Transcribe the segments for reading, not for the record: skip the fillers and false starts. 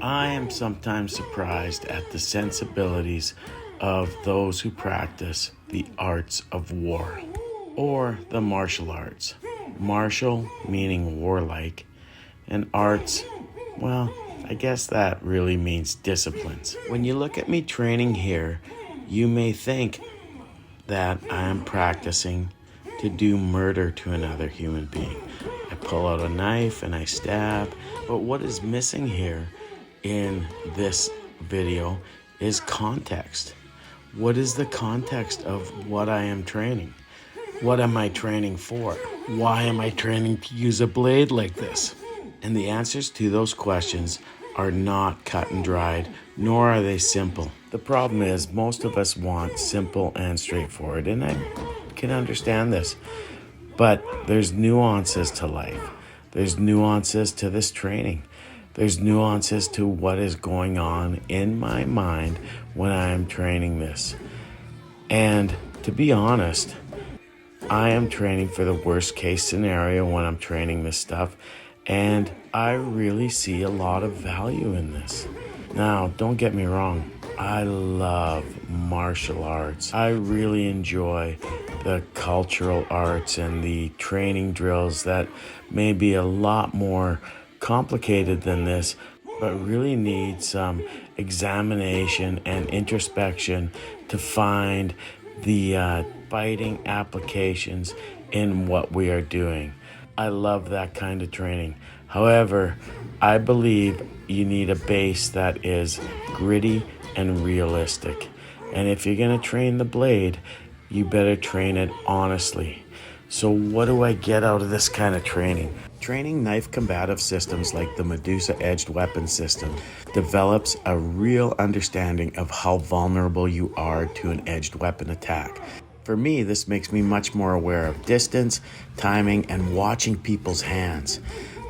I am sometimes surprised at the sensibilities of those who practice the arts of war, or the martial arts. Martial meaning warlike, and arts, well, I guess that really means disciplines. When you look at me training here, you may think that I am practicing to do murder to another human being. I pull out a knife and I stab, but what is missing here in this video is context. What is the context of what I am training? What am I training for? Why am I training to use a blade like this? And the answers to those questions are not cut and dried, nor are they simple. The problem is most of us want simple and straightforward, and I can understand this. But there's nuances to life. There's nuances to this training. There's nuances to what is going on in my mind when I am training this. And to be honest, I am training for the worst case scenario when I'm training this stuff, and I really see a lot of value in this. Now, don't get me wrong, I love martial arts. I really enjoy the cultural arts and the training drills that may be a lot more complicated than this, but really need some examination and introspection to find the fighting applications in what we are doing. I love that kind of training. However, I believe you need a base that is gritty and realistic. And if you're going to train the blade, you better train it honestly. So what do I get out of this kind of training? Training knife combative systems like the Medusa edged weapon system develops a real understanding of how vulnerable you are to an edged weapon attack. For me, this makes me much more aware of distance, timing, and watching people's hands.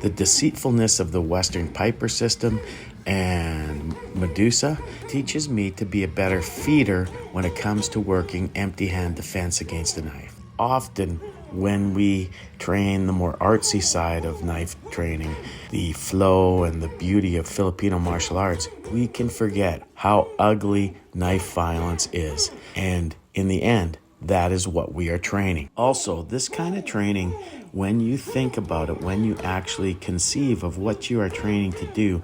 The deceitfulness of the Western Piper system and Medusa teaches me to be a better feeder when it comes to working empty-hand defense against a knife. Often, when we train the more artsy side of knife training, the flow and the beauty of Filipino martial arts, we can forget how ugly knife violence is. And in the end, that is what we are training. Also, this kind of training, when you think about it, when you actually conceive of what you are training to do,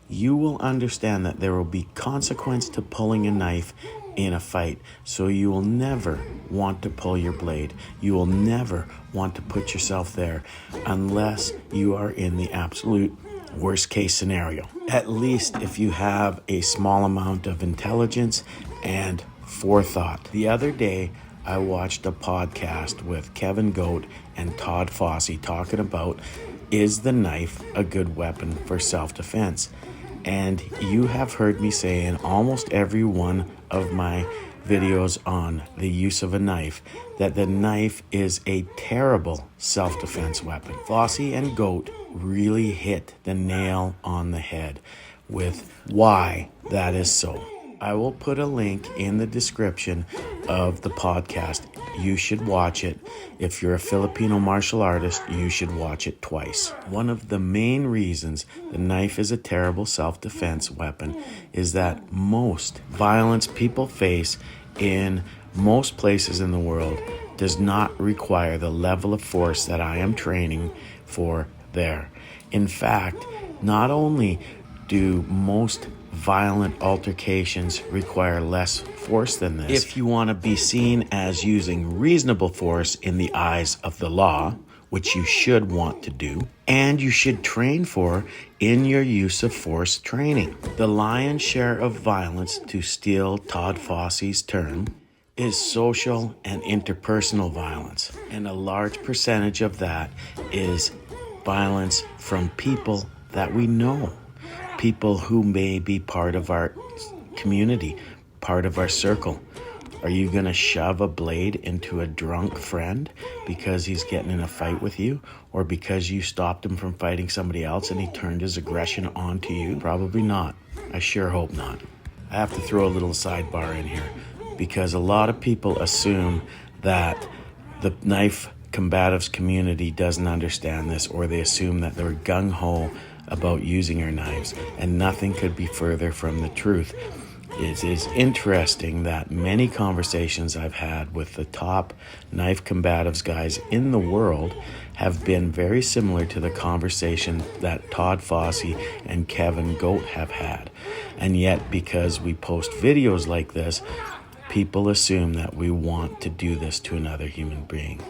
you will understand that there will be consequence to pulling a knife in a fight. So you will never want to pull your blade. You will never want to put yourself there unless you are in the absolute worst case scenario. At least if you have a small amount of intelligence and forethought. The other day, I watched a podcast with Kevin Goat and Todd Fossey talking about, is the knife a good weapon for self-defense? And you have heard me say in almost every one of my videos on the use of a knife that the knife is a terrible self-defense weapon. Fossey and Goat really hit the nail on the head with why that is so. I will put a link in the description of the podcast. You should watch it. If you're a Filipino martial artist, you should watch it twice. One of the main reasons the knife is a terrible self-defense weapon is that most violence people face in most places in the world does not require the level of force that I am training for there. In fact, not only do most violent altercations require less force than this, if you want to be seen as using reasonable force in the eyes of the law, which you should want to do, and you should train for in your use of force training. The lion's share of violence, to steal Todd Fossey's term, is social and interpersonal violence. And a large percentage of that is violence from people that we know. People who may be part of our community, part of our circle. Are you going to shove a blade into a drunk friend because he's getting in a fight with you? Or because you stopped him from fighting somebody else and he turned his aggression onto you? Probably not. I sure hope not. I have to throw a little sidebar in here because a lot of people assume that the knife combatives community doesn't understand this, or they assume that they're gung-ho about using our knives, and nothing could be further from the truth. It is interesting that many conversations I've had with the top knife combatives guys in the world have been very similar to the conversation that Todd Fossey and Kevin Goat have had. And yet, because we post videos like this, people assume that we want to do this to another human being.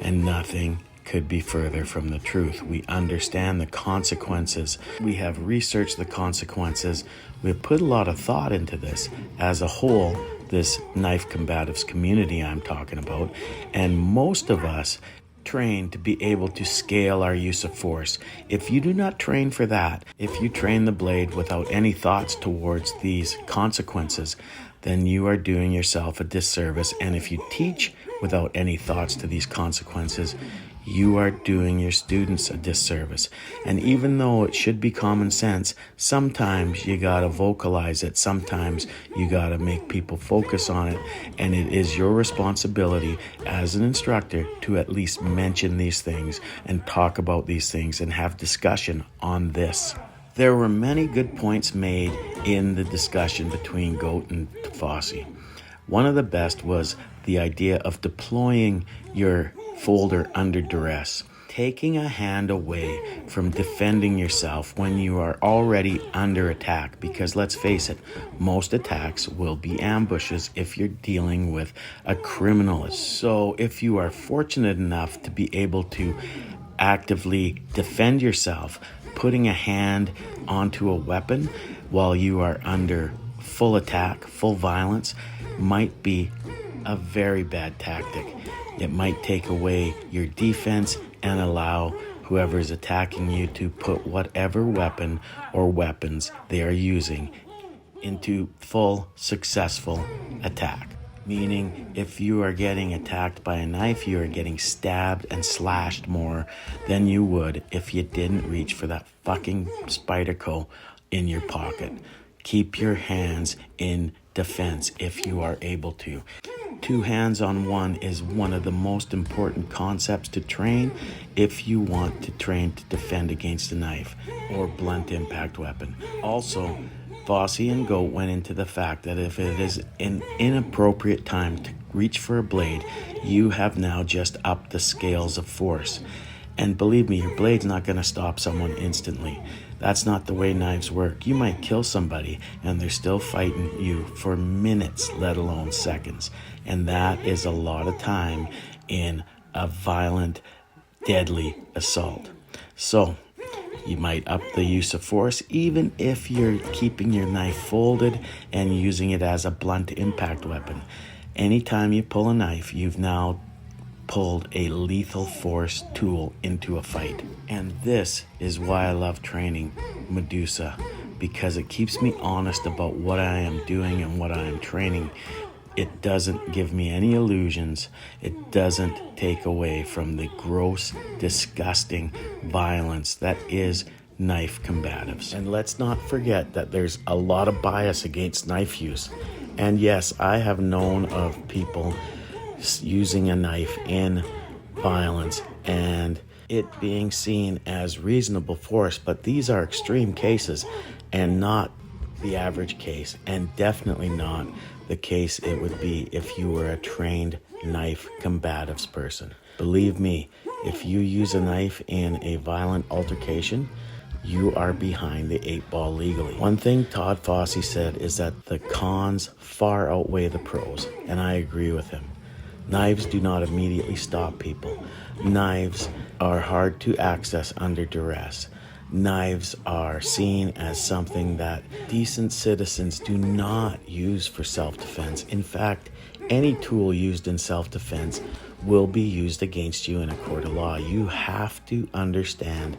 And nothing could be further from the truth. We understand the consequences. We have researched the consequences. We've put a lot of thought into this as a whole, this knife combatives community I'm talking about. And most of us train to be able to scale our use of force. If you do not train for that, if you train the blade without any thoughts towards these consequences, then you are doing yourself a disservice. And if you teach without any thoughts to these consequences, you are doing your students a disservice. And even though it should be common sense, sometimes you gotta vocalize it. Sometimes you gotta make people focus on it. And it is your responsibility as an instructor to at least mention these things and talk about these things and have discussion on this. There were many good points made in the discussion between Goat and Fossey. One of the best was the idea of deploying your folder under duress, taking a hand away from defending yourself when you are already under attack, because let's face it, most attacks will be ambushes if you're dealing with a criminal. So if you are fortunate enough to be able to actively defend yourself, putting a hand onto a weapon while you are under full attack, full violence, might be a very bad tactic. It might take away your defense and allow whoever is attacking you to put whatever weapon or weapons they are using into full successful attack. Meaning, if you are getting attacked by a knife, you are getting stabbed and slashed more than you would if you didn't reach for that fucking Spyderco in your pocket. Keep your hands in defense if you are able to. Two hands on one is one of the most important concepts to train if you want to train to defend against a knife or blunt impact weapon. Also, Fossey and Goat went into the fact that if it is an inappropriate time to reach for a blade, you have now just upped the scales of force. And believe me, your blade's not going to stop someone instantly. That's not the way knives work. You might kill somebody and they're still fighting you for minutes, let alone seconds. And that is a lot of time in a violent, deadly assault. So you might up the use of force even if you're keeping your knife folded and using it as a blunt impact weapon. Anytime you pull a knife, you've now pulled a lethal force tool into a fight. And this is why I love training Medusa, because it keeps me honest about what I am doing and what I am training. It doesn't give me any illusions. It doesn't take away from the gross, disgusting violence that is knife combatives. And let's not forget that there's a lot of bias against knife use. And yes, I have known of people using a knife in violence and it being seen as reasonable force, but these are extreme cases and not the average case, and definitely not the case it would be if you were a trained knife combatives person. Believe me, if you use a knife in a violent altercation, you are behind the 8-ball legally. One thing Todd Fossey said is that the cons far outweigh the pros, and I agree with him. Knives do not immediately stop people. Knives are hard to access under duress. Knives are seen as something that decent citizens do not use for self-defense. In fact, any tool used in self-defense will be used against you in a court of law. You have to understand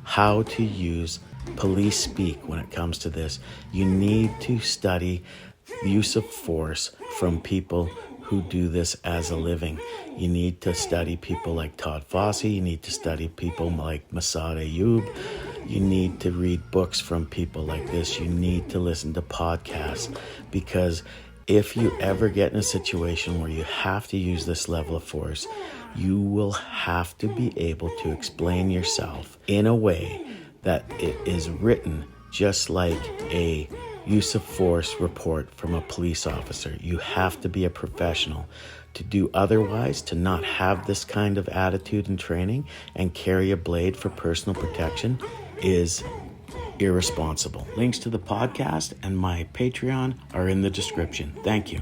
how to use police speak when it comes to this. You need to study use of force from people who do this as a living. You need to study people like Todd Fossey. You need to study people like Masad Ayub. You need to read books from people like this. You need to listen to podcasts, because if you ever get in a situation where you have to use this level of force, you will have to be able to explain yourself in a way that it is written just like a use of force report from a police officer. You have to be a professional. To do otherwise, to not have this kind of attitude and training and carry a blade for personal protection is irresponsible. Links to the podcast and my Patreon are in the description. Thank you.